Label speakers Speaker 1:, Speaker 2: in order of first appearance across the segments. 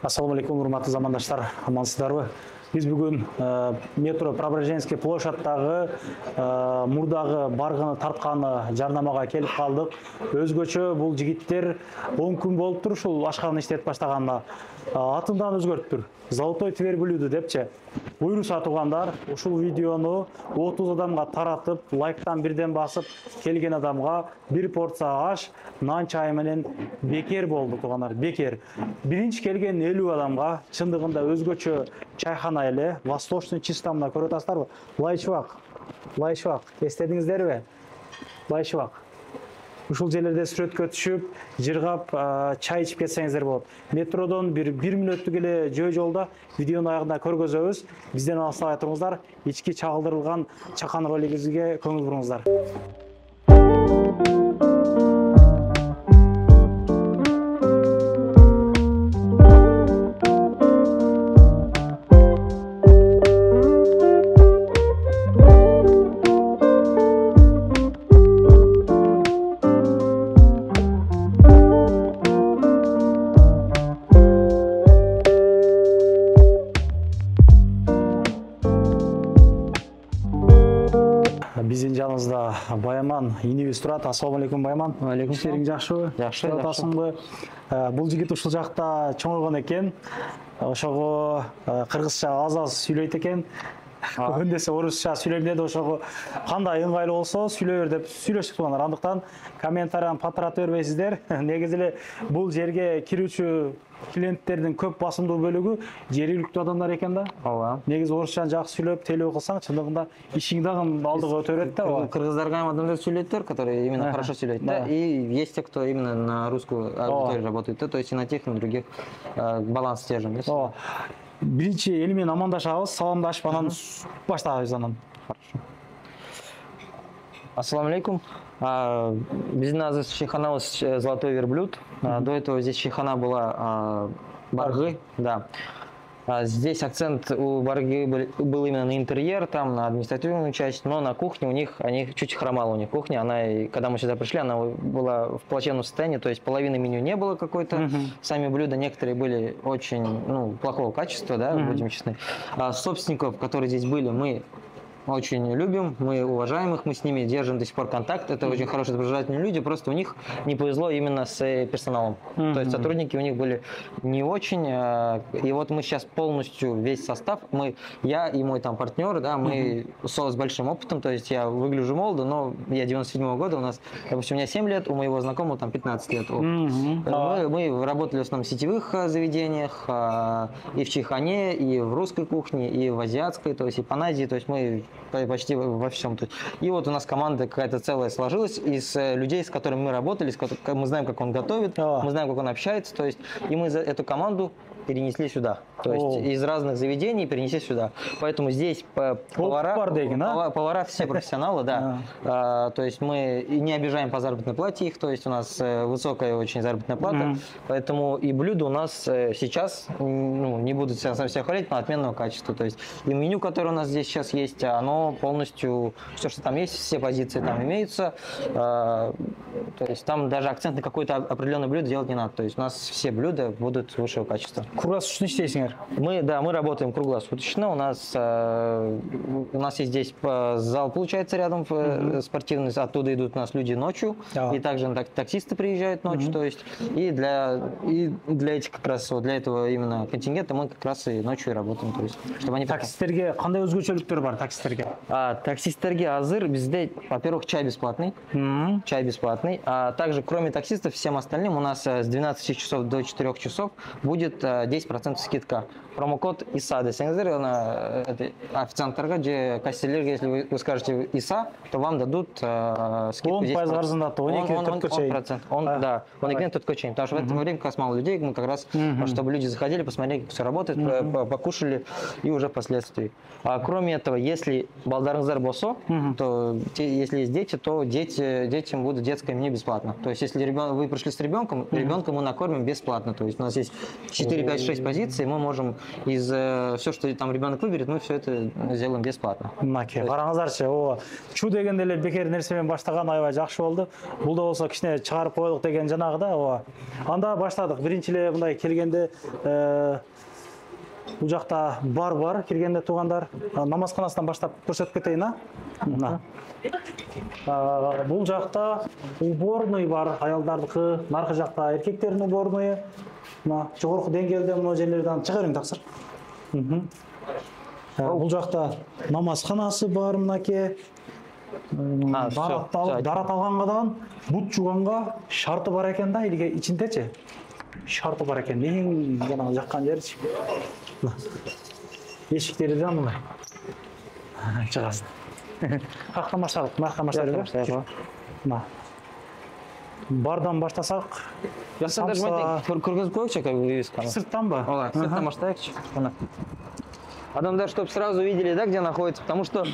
Speaker 1: Ассаламу алейкум, урматтуу замандаштар, амансыздарбы? Биз бүгүн метро Преображенский площадьтагы мурдагы баргыны тартканы жарнамага келип калдык. Өзгөчө бул жигиттер 10 күн болуптур ушул ашкабын иштетип баштаганына. Атындан өзгөрттүр. Золотой Тверь блюдо депчи. Буйруса тугандар, ушул видеону 30 адамга таратып, лайктан бирден басып келген адамга бир порция аш, нан чай менен бекер болду тугандар, бекер. Биринчи келген 50 адамга чындыгында өзгөчө чайхана эле, восточный чистамына көрүп атасыздарбы? Лайчыбак, эстедиңиздерби? Лайчыбак. Ушул жерлерде сүрөткө түшүп, жыргап, чай ичип кетсеңиздер болот. Метродон бир мүнөттүк эле жолда видеонун аягында көргөзөбүз. Бизден алыстабай туруңуздар, ички чагылдырылган чакан ролигибизге көңүл буруңуздар. Биздин жаныбызда Баяман инибиз турат. Ассаламу алейкум, Баяман.
Speaker 2: Алейкум.
Speaker 1: Иштериң жакшыбы?
Speaker 2: Жакшы.
Speaker 1: Атасыңбы? Бул жигит ушул жакта чоңойгон экен. Ошого кыргызча аз сүйлөйт экен. Өндесе орусча сүйлөйм деди, ошого кандай ыңгайлуу болсо сүйлөй бер деп сүйлөшүп тургандар. Андыктан комментарияны патырата бербейсиздер. Негизи эле бул жерге кирүүчү клиенттердин көп басымдуу бөлүгү жергиликтүү адамдар экен да.
Speaker 2: Ооба.
Speaker 1: Негизи орусчаны жакшы сүйлөп, телөө кылсаң, чындыгында ишиң дагы алдыга өтөрөт да.
Speaker 2: Кыргыздарга адамдар сүйлөйттөр, которые именно хорошо сүйлөйт, да. И есть те, кто именно на русскую аудиторию работает, то есть и на тех, и на других баланс держим.
Speaker 1: Биринчи эли менен амандашабыз, саламдашып анан баштайбыз анан.
Speaker 2: Хорошо. Ассаламу алейкум. Биздин азыр чайханабыз Золотой верблюд. До этого здесь чайхана была Баргы, да. Здесь акцент у Барги был именно на интерьер, там на административную часть, но на кухне у них, они чуть хромала у них кухня, когда мы сюда пришли, она была в плачевном состоянии, то есть половины меню не было какой-то, сами блюда некоторые были очень, плохого качества, да, будем честны. Собственников, которые здесь были, мы очень любим, мы уважаем их, мы с ними держим до сих пор контакт. Это очень хорошие доброжелательные люди, просто у них не повезло именно с персоналом. То есть сотрудники у них были не очень. И вот мы сейчас полностью весь состав, я и мой там партнер, да, мы с большим опытом, то есть я выгляжу молодо, но я 97-го года, допустим, у меня 7 лет, у моего знакомого там 15 лет. Мы работали в основном в сетевых заведениях, и в чайхане, и в русской кухне, и в азиатской, то есть и паназии, то есть мы почти во всем. И вот у нас команда какая-то целая сложилась из людей, с которыми мы работали, мы знаем, как он готовит, мы знаем, как он общается, то есть и мы эту команду перенесли сюда. То есть из разных заведений перенесли сюда. Поэтому здесь повара все профессионалы, да. То есть мы не обижаем по заработной плате их, то есть у нас высокая очень заработная плата. Поэтому и блюда у нас сейчас, не буду совсем хвалить, но отменного качества. То есть и меню, которое у нас здесь сейчас есть, оно полностью, все, что там есть, все позиции там имеются. То есть там даже акцент на какое-то определенное блюдо делать не надо. То есть у нас все блюда будут высшего качества.
Speaker 1: Круглосуточно иштейсиңер?
Speaker 2: Мы работаем круглосуточно. У нас есть здесь зал, получается, рядом спортивный. Оттуда идут у нас люди ночью. И также таксисты приезжают ночью. То есть и для этих как раз для этого именно контингента мы как раз и ночью работаем. То есть, чтобы они
Speaker 1: таксистерге кандай өзгөчөлүктөр бар таксистерге?
Speaker 2: Таксистерге азыр bizde, во-первых, чай бесплатный. Чай бесплатный. А также, кроме таксистов, всем остальным у нас с 12 часов до 4 часов будет 10% скидка. Промокод ИСА десеңіздер, официанттарға же кассирлерге, если вы скажете ИСА, то вам дадут скидку 10%.
Speaker 1: 10% арзандатты,
Speaker 2: 12%. Да, 12% чейн. Потому что в это время как раз мало людей, мы как раз, чтобы люди заходили, посмотрели, как все работает, покушали и уже впоследствии. Кроме этого, если балдарыңыздар болсо, то если есть дети, то детям будет детское меню бесплатно. То есть если вы пришли с ребенком мы накормим бесплатно. То есть у нас есть 4, 5, 6 позиций, мы можем из все, что там ребенок выберет, мы все это сделаем бесплатно.
Speaker 1: Мынакей караңыздарчы, о чу дегенде эле бекер нерсе менен баштаган аябай жакшы болду. Бул да болсо кичине чыгарып коелук деген жанагы да, о. Анда баштадык. Биринчи эле мындай келгенде бул жакта бар киргенде туугандар намазканасынан баштап көрсөтүп кетейин, а? Мына. Бул жакта уборный бар, аялдардыкы, наркы жакта эркектердин уборнойу. Мына жогорку деңгээлде мына жерлерден чыга бериң таксыр. Бул жакта намазканасы бар, мынакей. Дарат алгангадан бут жуганга шарты бар экен да, илге ичиндечи. Шарты бар экен. Эң жанагы жаккан жерчи. Эшиктери да мына. Чыгасың. Кактан баштадык, наркан баштадык. Мына. Бардан баштасак,
Speaker 2: Ясын даже көргөзүп коечу, как вывесканы.
Speaker 1: Сырттан ба?
Speaker 2: Ооба, сырттан баштайыкчы. Адамдар, чтобы сразу видели, да, где находится, потому что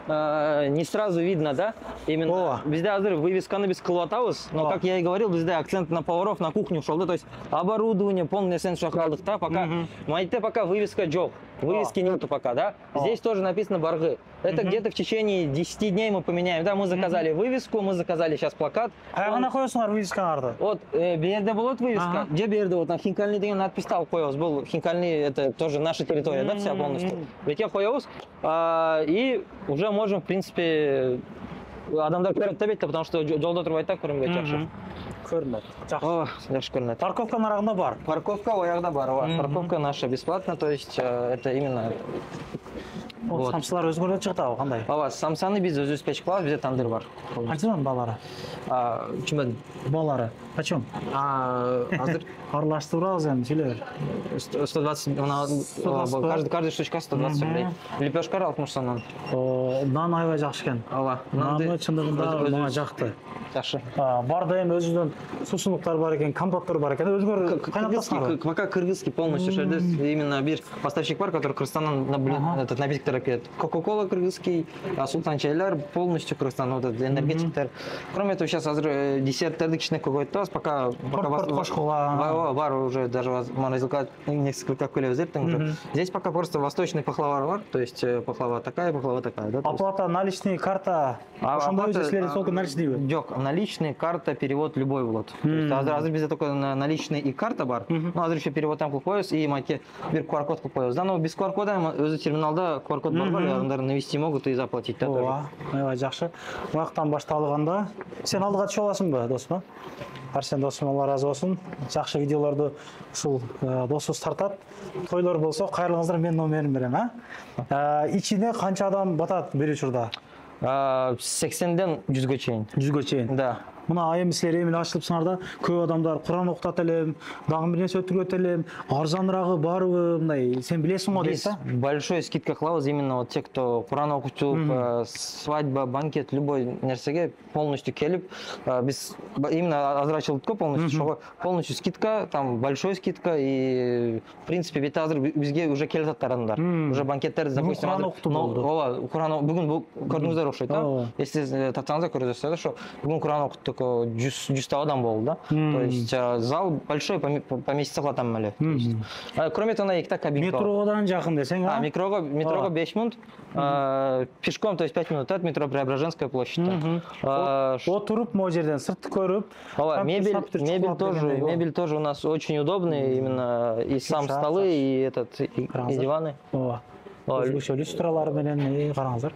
Speaker 2: не сразу видно, да, именно бізде азыр вывесканы біз кылып атабыз, но как я и говорил, бізде акцент на поваров, на кухню ушел, да, то есть оборудование, полный нерсени шақырдық, да, пока майытте пока вывеска жоқ, вывески нету пока, да, здесь тоже написано баргы. Это где-то в течение 10 дней мы поменяем, да, мы заказали вывеску, мы заказали сейчас плакат.
Speaker 1: Каяна коесуңар вывескаларды?
Speaker 2: Вот берде болот вывеска, где берде, вот на хинкальный деген надпись тал коебуз, был хинкальный, это тоже наша территория, да, вся полностью. Ведь я коебуз, и уже можем, в принципе, адамдар көрөт да бетте, потому что жолдо туруп айтат көрүнбөйт жакшы.
Speaker 1: Көрүнөт. Жакшы.
Speaker 2: Жакшы көрүнөт.
Speaker 1: Парковка нарагында бар.
Speaker 2: Парковка оягда бар, парковка наша бесплатно, то есть это именно.
Speaker 1: Вот самсылар өзгөрө чыгат абы кандай?
Speaker 2: Ооба, самсаны биз өзүбүз печип калабыз, бизде тандыр бар.
Speaker 1: Канчадан балары?
Speaker 2: Чүмөн.
Speaker 1: Балары. Качан?
Speaker 2: Азыр
Speaker 1: аралаштырабыз эми, сүйлө бер.
Speaker 2: 120, каждый штучка 120 рублей. Лепешка 60 сомдон.
Speaker 1: Нан аябай жакшы экен.
Speaker 2: Ооба.
Speaker 1: Наны чындыгында мага жакты.
Speaker 2: Жакшы.
Speaker 1: Барда эми өзүнүн сусундуктар бар экен, компоттор бар экен. Өзгөр кайнатасыңар.
Speaker 2: Пока кыргызский полностью шердес. Именно бир поставщик бар, который Кыргызстандан напиток ракет. Кока-кола кыргызский, Султан чайлар полностью Кыргызстан, вот этот энергетиктер. Кроме этого, сейчас десерттерди кичине көбөйттүбүз, пока бар уже даже морозилка несколько колев уже. Здесь пока просто восточный пахлава бар, то есть пахлава такая, да.
Speaker 1: Оплата наличный, карта. Ошондой силерде только наличныйбы?
Speaker 2: Жок, наличный, карта, перевод любой болот. То есть азыр бизде только наличный и карта бар. Ну азыр еще переводдан кылып коебуз и майке бир QR-код кылып коебуз. Да, но без QR-кода өзү терминалда QR-код бар, адамдар навести могут и заплатить, да, тоже.
Speaker 1: Ооба, жакшы. Буяктан башталганда сен алдыга түшө аласыңбы, досум? Арсен досум, Алла разы болсун. Жакшы видеолорду ушул досубуз тартат. Тойлор болсо кайрылыңыздар, мен номерин берем, а? Ичине канча адам батат бир учурда?
Speaker 2: 80ден 100га чейин.
Speaker 1: 100га чейин.
Speaker 2: Да.
Speaker 1: Мына айым силер эмне ачылыпсыңар да, көп адамдар Куран окутат элем, дагы бир нерсе өтүрөт элем, арзаныраагы барбы, мындай сен билесиң го дейт да.
Speaker 2: Большой скидка кылабыз именно вот те, кто Куран окутуп, свадьба, банкет, любой нерсеге полностью келип, биз именно азыр ачылдык полностью, полностью скидка, там большой скидка и в принципе бит азыр бизге уже келип жатат адамдар. Уже банкеттер, допустим,
Speaker 1: Куран окутуп болду.
Speaker 2: Ооба, Куран бүгүн көрдүңүздөр окшойт да. Если тартсаңыздар көрөсүздөр, что бүгүн Куран окуттук 100 адам болду, да. То есть зал большой, поместиться хватам эле. Кроме того, эки кабинка.
Speaker 1: Метродан жакын десең, а?
Speaker 2: Метрого 5 минут, пешком, то есть 5 минут от метро Преображенская площадь.
Speaker 1: Отуруп, могу жерден сыртты көрүп.
Speaker 2: Мебель тоже у нас очень удобный, именно и сам столы, и диваны.
Speaker 1: Өзгөчө люстралар менен караңыздар.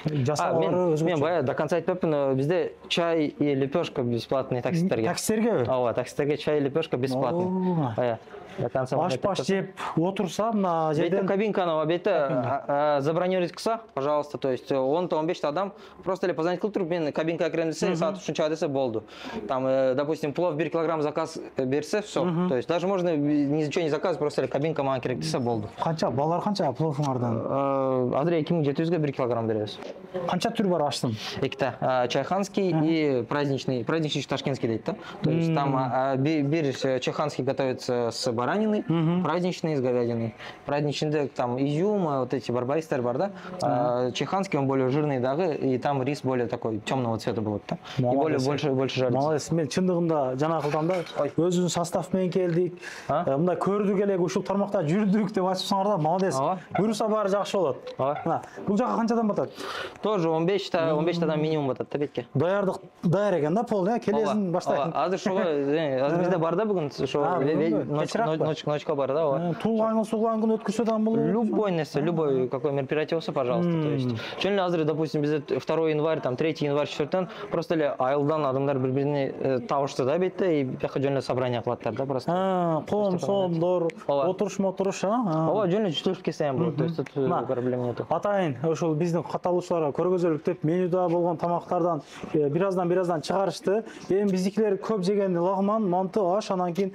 Speaker 1: Жасалары өзгөчө.
Speaker 2: Мен бая до конца айтпапмын, бизде чай и лепешка бесплатный таксисттерге.
Speaker 1: Таксисттерге?
Speaker 2: Ооба, таксисттерге чай и лепешка бесплатный.
Speaker 1: Аш-паш жеп отурса мына жерден
Speaker 2: кабинканы бетте забронировать кылса, пожалуйста, то есть 10-15 адам просто эле позвонить кылып туруп, мен кабинкага кирем десе, саат ушунчага десе болду. Там, допустим, плов 1 килограмм заказ берсе, все. То есть даже можно ничего не заказывать, просто эле кабинка мага керек десе болду.
Speaker 1: Канча балдар канча пловуңардан?
Speaker 2: Азыр 2700га 1 килограмм беребиз.
Speaker 1: Канча түр бар аштын?
Speaker 2: Экита, чайханский и праздничный ташкентский дейт да. То есть там бир чайханский готовится с бараниной, баранины, праздничный с говядиной. Праздничный там изюм, вот эти барбаристер бар, да? А чеханский он более жирный, да, и там рис более такой темного цвета был, да? И более больше жарится.
Speaker 1: Молодец. Мен чындыгында жана кылдам да, өзүнүн состав менен келдик. Мындай көрдүк элек ушул тармакта жүрдүк деп айтыпсыңар да, молодец. Буюрса баары жакшы болот. Мына, бул жака канчадан батат?
Speaker 2: Тоже 15 минимум батат да бетке.
Speaker 1: Даярдык даяр экен да, пол, келесин баштайт.
Speaker 2: Азыр ошого, азыр бизде бар да бүгүн, ошо ночка бар да.
Speaker 1: Туулган күн өткүзсө да бул
Speaker 2: любой нерсе, любой какой мероприятие болсо, пожалуйста, то есть. Чөн эле азыр, допустим, bizde 2 январь, там 3 январь, 4 просто эле айылдан адамдар бири-бирине табышты да бетте, и бияка жөн эле собрание кылаттар да просто.
Speaker 1: Ком, сомдор, отуруш,
Speaker 2: ооба, жөн эле жүтүлүп келсе болот, то есть тут проблема нету.
Speaker 1: Атайын, ошол биздин катталуучуларга көргөзөлүк деп менюда болгон тамактардан бираздан чыгарышты. Эми биздикилер көп жеген лагман, манты, аш, анан кийин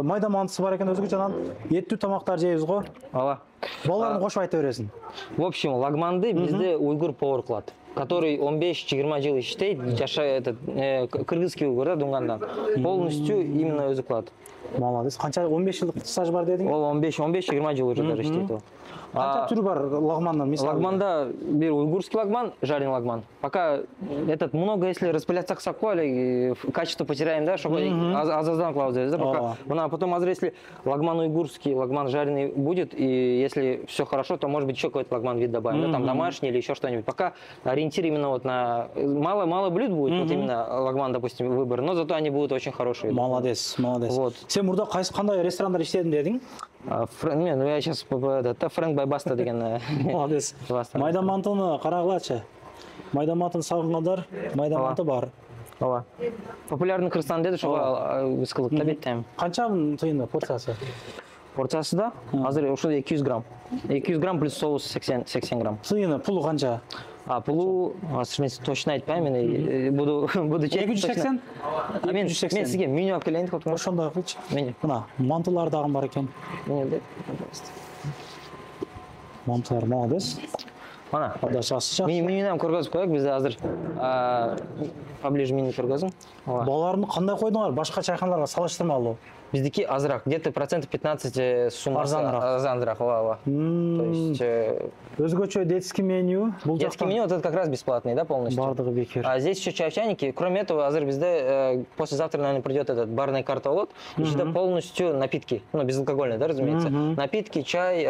Speaker 1: майда мантысы бар экен өзгөчө, анан эттүү тамактар жейбиз го.
Speaker 2: Ооба.
Speaker 1: Балаларым кошуп айта бересиң.
Speaker 2: В общем, лагманды бизде уйгур повар кылат, который 15-20 жыл иштейт, жашайт, кыргызский уйгур да, Дунгандан. Полностью именно өзү кылат.
Speaker 1: Молодец. Канча 15 жылдык стаж бар дедиң?
Speaker 2: Ол 15-20 жыл уже даже иштейт ол.
Speaker 1: Канча түрү бар лагмандан?
Speaker 2: Лагманда бир уйгурский лагман, жареный лагман. Пока много, если распыляться к сакуале, качество потеряем, да, чтобы азаздан клаузы, да, пока. А потом, если лагман уйгурский, лагман жареный будет, и если все хорошо, то, может быть, еще какой-то лагман вид добавим, да, там домашний или еще что-нибудь. Пока ориентир именно вот на мало блюд будет, вот именно лагман, допустим, выбор, но зато они будут очень хорошие.
Speaker 1: Молодец.
Speaker 2: Вот.
Speaker 1: Сен мурда кандай ресторандар иштедиң дедиң?
Speaker 2: Я сейчас Фрэнк Байбаста деген.
Speaker 1: Молодец. Майда мантыны карагылачы. Майда мантыны сагынгандар, майда манты бар.
Speaker 2: Ооба. Популярный кыргызстан деди, ошого кылып да беттем.
Speaker 1: Канча тыйыны порциясы?
Speaker 2: Порциясы да? Азыр ушул 200 грамм. 200 грамм плюс соус 80 грамм.
Speaker 1: Тыйыны, пулу канча?
Speaker 2: Пулу, точно айтпайм, мен буду честно.
Speaker 1: 280?
Speaker 2: Мен сизге меню алып келейин деп атам.
Speaker 1: Ошондой кылчы.
Speaker 2: Меню.
Speaker 1: Мына, мантылар дагы бар экен. Мантылар молодец.
Speaker 2: Мана.
Speaker 1: Адашасы.
Speaker 2: Менюдан көргөзүп коелук, бизде азыр поближе меню көргөзүм.
Speaker 1: Балаларны кандай койдуңар? Башка чайканаларга салыштырмалуу.
Speaker 2: Биздики азыраак, где-то 15% суммасы арзаныраак, ооба. То есть
Speaker 1: өзгөчө детский меню.
Speaker 2: Детский меню вот это как раз бесплатный, да, полностью.
Speaker 1: Бардыгы бекер.
Speaker 2: А здесь еще чай в чайнике. Кроме этого, азыр bizde послезавтра, наверное, придет этот барная карта вот. Ичинде полностью напитки, безалкогольные, да, разумеется. Напитки, чай,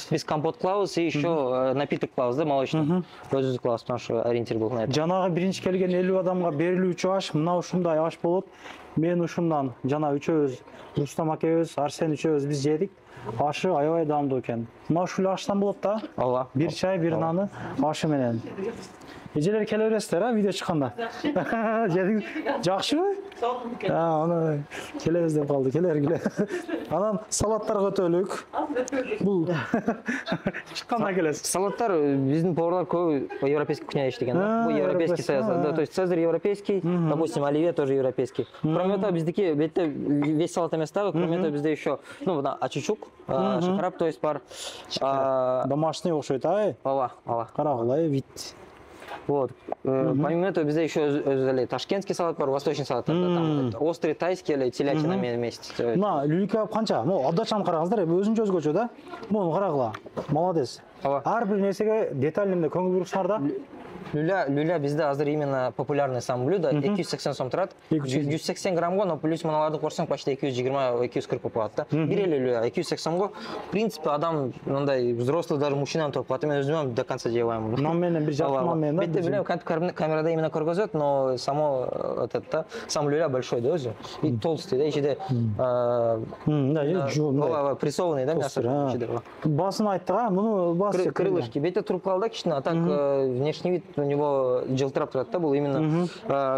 Speaker 2: без компот клаус и еще напиток клаус, да, молочный. Өзү клаус, потому что ориентир был на это.
Speaker 1: Жанагы биринчи келген 50 адамга берилүүчү аш, мына ушундай аш болот. Мен ушундан жана үчөөбүз, Рустам акебиз, Арсен үчөөбүз биз жедик. Ашы аябай даамдуу экен. Мына ушул аштан болот да.
Speaker 2: Ооба.
Speaker 1: Бир чай, бир наны ашы менен. Эжелер келе бересиздер, видео чыкканда. Жедиң жакшыбы? Аны келебиз деп калды, келергиле. Анан салаттарга өтөлүк. Бул чыкканда келесиз.
Speaker 2: Салаттар биздин поварлар көп европейский кухняда иштеген да. Бул европейский союз, то есть Цезарь европейский, допустим, оливье тоже европейский. Кроме этого, биздики бетте весь салат эмес дагы, кроме этого бизде еще, ачучук, шакраб, то есть бар.
Speaker 1: Домашний окшойт,
Speaker 2: Ооба.
Speaker 1: Карагылай вид.
Speaker 2: Вот. Помимо этого, bizde еще ташкентский салат бар, восточный салат. Там острый тайский или телятина вместе.
Speaker 1: Мына люлька канча? Абдачан караңыздар, өзүнчө өзгөчө да. Муну карагыла. Молодец. Ар бир нерсеге детальный көңүл бурушсаңар да.
Speaker 2: Люля bizde азыр именно популярный сам блюдо. 280 сом турат. 180 граммга, но плюс мыналарды корсоң почти 220-240 болуп калат да. Бир эле люля 280 сомго. В принципе, адам мындай взрослый даже мужчинам топ калат. Мен өзүм до конца жебайм.
Speaker 1: Нан менен бир жарым менен да.
Speaker 2: Бетте билем, камерада именно көргөзөт, но сам люля большой да өзү. И толстый да, ичиде прессованный да мясо.
Speaker 1: Басын айттыга, муну бас
Speaker 2: крылышки. Бетте туруп калды да кичине, а так внешний вид у него жылтырап турат да, был именно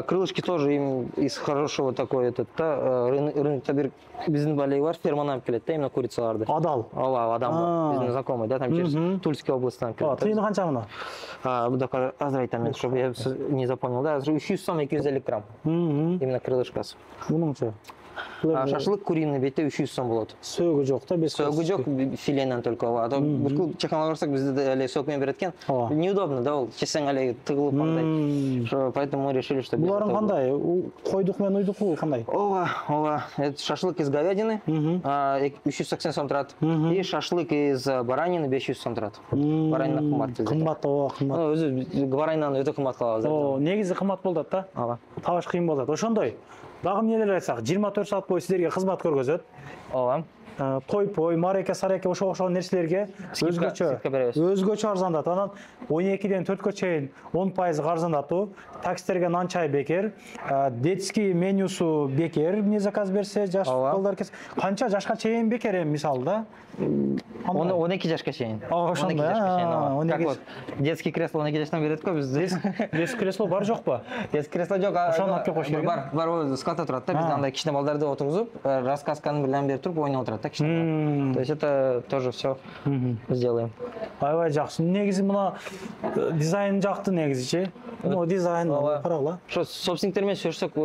Speaker 2: крылышки тоже из хорошего такой рынокта бир биздин балеги бар, ферманы алып келет да, именно курицаларды.
Speaker 1: Адал.
Speaker 2: Ооба, адам биздин знакомый да, там через Тульской областан келет.
Speaker 1: Тыйыны канча муну?
Speaker 2: Азыр айтам мен, чтобы я не запомнил, да, 300 сом 250 грамм. Именно крылышкасы.
Speaker 1: Мунунчу?
Speaker 2: Шашлык куриный бетте 300 сом болот.
Speaker 1: Сөөгү жок да, без
Speaker 2: Сөөгү жок, филенен только. А то бүткүл чайханаларга барсак бизде эле сөк менен берет экен. Неудобно, да, ол чесең эле тыгылып кандай. Поэтому мы решили, что
Speaker 1: буларың кандай? Койдук менен уйдукпу кандай?
Speaker 2: Ооба. Это шашлык из говядины, 380 сом турат. И шашлык из баранины 500 сом турат. Баранина кымбат.
Speaker 1: Кымбат, кымбат.
Speaker 2: Өзү баранинаны өтө кымбат кылабыз.
Speaker 1: Негизи кымбат болот да. Табыш кыйын болот. Ошондой. Дагы эмнелер айтсак, 24 саат бою силерге кызмат көргөзөт.
Speaker 2: Ооба.
Speaker 1: Той, мареке, сареке ошол нерселерге өзгөчө арзандат. Анан 12ден 4кө чейин 10% арзандатуу. Такстерге нан чай бекер. Детский менюсу бекер. Эмне заказ берсе, жаш балдар кес. Канча жашка чейин бекер эми мисалы да?
Speaker 2: 12 жашка чейин.
Speaker 1: 12 жашка чейин.
Speaker 2: Как вот детский кресло 12 жаштан берет го бизде.
Speaker 1: Детский кресло бар жокпу?
Speaker 2: Детский кресло жок.
Speaker 1: Ошону алып кош керек.
Speaker 2: Бар, скатта турат да. Биз андай кичине балдарды отургузуп, рассказканы билен берип туруп ойноп отурат да кичине. То есть это тоже все сделаем.
Speaker 1: Аябай жакшы. Негизи мына дизайн жакты негизичи. Дизайн карагыла.
Speaker 2: Ошо собственниктер менен сүрсөк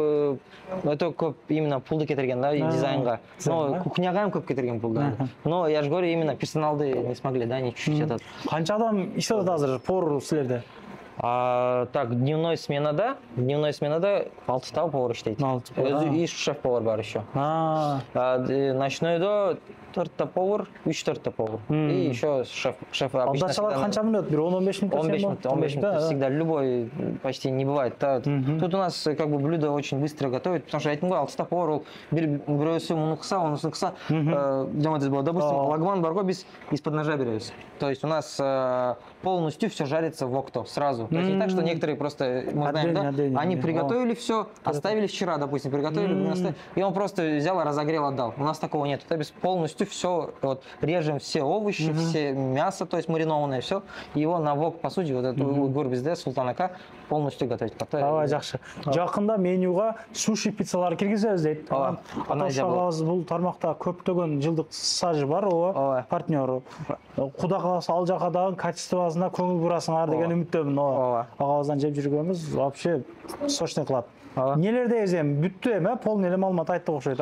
Speaker 2: өтө көп именно пулду кетирген да дизайнга. Но кухняга көп кетирген пулду. Но я же говорю, именно персоналды не смогли, да, они чуть-чуть этот.
Speaker 1: Канча адам иштеп атат азыр повар силерде?
Speaker 2: Так, дневной сменада 6 повар иштейт. И шеф-повар бар еще. Ночнойдо 4 повар, 3-4 повар. И еще шеф обычно.
Speaker 1: Алдачалар канча минут? 15 минут?
Speaker 2: 15 минут. Всегда любой почти не бывает. Тут у нас как бы блюдо очень быстро готовят, потому что я айтым го 6 повар ол бирөөсү муну кыса, онусун кыса. Допустим, лагман барго биз из-под ножа беребиз. То есть у нас полностью все жарится в окто сразу. То есть не так, что некоторые просто, мы знаем, да, они приготовили все, оставили вчера, допустим, приготовили, и он просто взял, разогрел, отдал. У нас такого нет. То есть полностью все, вот, режем все овощи, все мясо, то есть маринованное все, и его на вок посуде, вот эту гурбизде, султанака, полностью готовить.
Speaker 1: Ава, жакшы. Жакында менюга суши пиццалар киргизебиз дейт. Аташабыз бул тармакта көптөгөн жылдык стажы бар, ооба, партнеру. Куда каласа ал жака дагы качествосуна көңүл бурасыңар деген үмүттөмүн. Ооба. Агабыздан жеп жүргөнбүз, вообще сочный кылат. Нелерде эзем бүттү эми, полный эле маалымат айттык окшойт,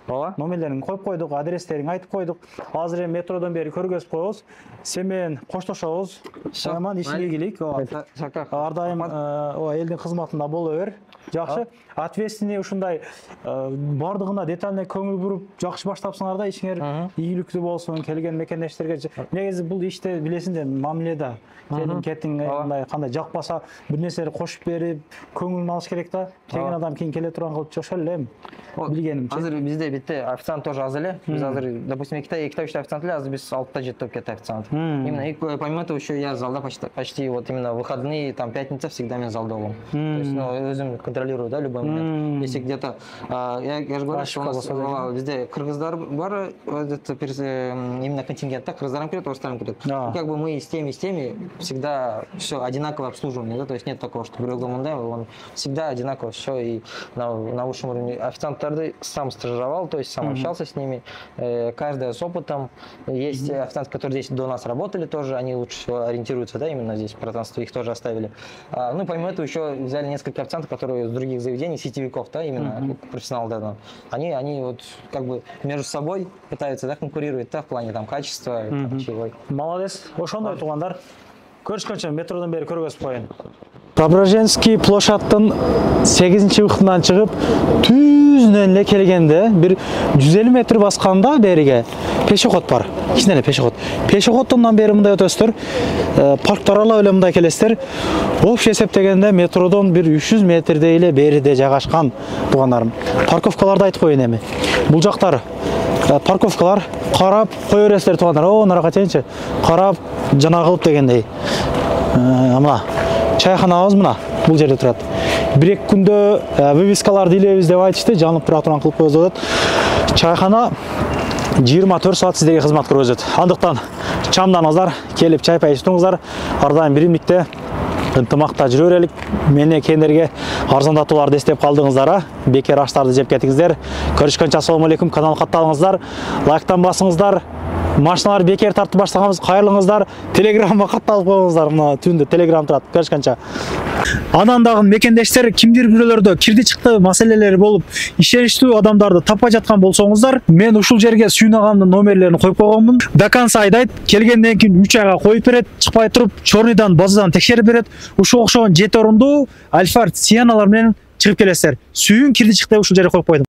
Speaker 1: номерлерин коюп койдук, адрестерин айтып койдук. Азыр эми метродон бери көргөзүп коебуз. Сен менен коштошобуз. Аман ишиңе ийгилик. Ар дайым элдин кызматында боло бер. Жакшы. Ответственный ушундай бардыгына детальный көңүл буруп, жакшы баштапсыңар да, ишиңер ийгиликтүү болсун, келген мекендештерге. Негизи бул иште билесиң да, мамиледе келин кетиң мындай кандай жакпаса, бир нерселерди кошуп берип, көңүлүн алыш керек да. Келген адам кийин келе турган кылып жашар элем. Билгенимче.
Speaker 2: Азыр бизде битте официант тоже аз эле. Биз азыр, допустим, экита официант эле, азыр биз 6-та жетип кетти официант. Именно помимо этого еще я залда почти вот именно выходные, там пятница всегда мен залда болом. То есть, өзүм контролирую, да, любой момент. Если где-то, я же говорю, что у нас везде кыргыздар бар, именно контингентта, кыргыздарам келет, орустарам келет. Как бы мы с теми всегда все одинаково обслуживание, да, то есть нет такого, что бирөөгө мындай, он всегда одинаково все и на высшем уровне. Официанттарды сам стажировал, то есть сам общался с ними, каждая с опытом. Есть официанты, которые здесь до нас работали тоже, они лучше всего ориентируются, да, именно здесь в пространстве, их тоже оставили. Ну, помимо этого еще взяли несколько официантов, которые из других заведений, сетевиков, да, именно профессионалов, да, они вот как бы между собой пытаются, да, конкурировать, да, в плане там качества, чего.
Speaker 1: Молодец. Ошондой туугандар. Көрүшкөнчө метродон бери көргөзүп коеюн. Преображенский площадтын 8-выходунан чыгып, түзүнөн эле келгенде бир 150 метр басканда бериге пешеход бар. Кичине эле пешеход. Пешеходдон бери мындай өтөсүздөр, парктар аралап эле мындай келесиздер. Общий эсептегенде метродон бир 300 метрдей эле бериде жайгашкан туугандарым. Парковкаларды айтып коеюн эми. Бул жактар парковкалар, карап кое бересиздер туугандар. Нарага чейинчи карап жана кылып дегендей. Мына чайханабыз мына бул жерде турат. Бир-эки күндө вывескаларды илебиз деп айтышты, жанып тура турган кылып коебуз деп атат. Чайхана 24 саат сиздерге кызмат көрсөтөт. Андыктан чамданыңыздар, келип чай-пай ичиңиздер. Ар дайым биримдикте ынтымакта жүрө берелик. Мени кендерге арзандатууларды эстеп калдыңыздар, бекер аштарды жеп кетиңиздер. Көрүшкөнчө ассаламу алейкум, каналга катталыңыздар, лайктан басыңыздар. машиналар бекер тартып баштаганбыз, кайрылыңыздар, телеграмма катталып коюңуздар, мына түндө телеграм турат, көрүшкөнчө. Анан дагы мекендештер кимдир бирөөлөрдө кирди чыкты маселелери болуп, ишеничтүү адамдарды таппай жаткан болсоңуздар, мен ушул жерге Сүйүн агамдын номерлерин коюп койгонмун. До конца айдайт, келгенден кийин 3 айга коюп берет, чыкпай туруп, чорныйдан, базадан текшерип берет. Ушул окшогон 7 орундуу Альфард Сиеналар менен чыгып келесиздер. Сүйүн кирди чыкты ушул жерге коюп койдум.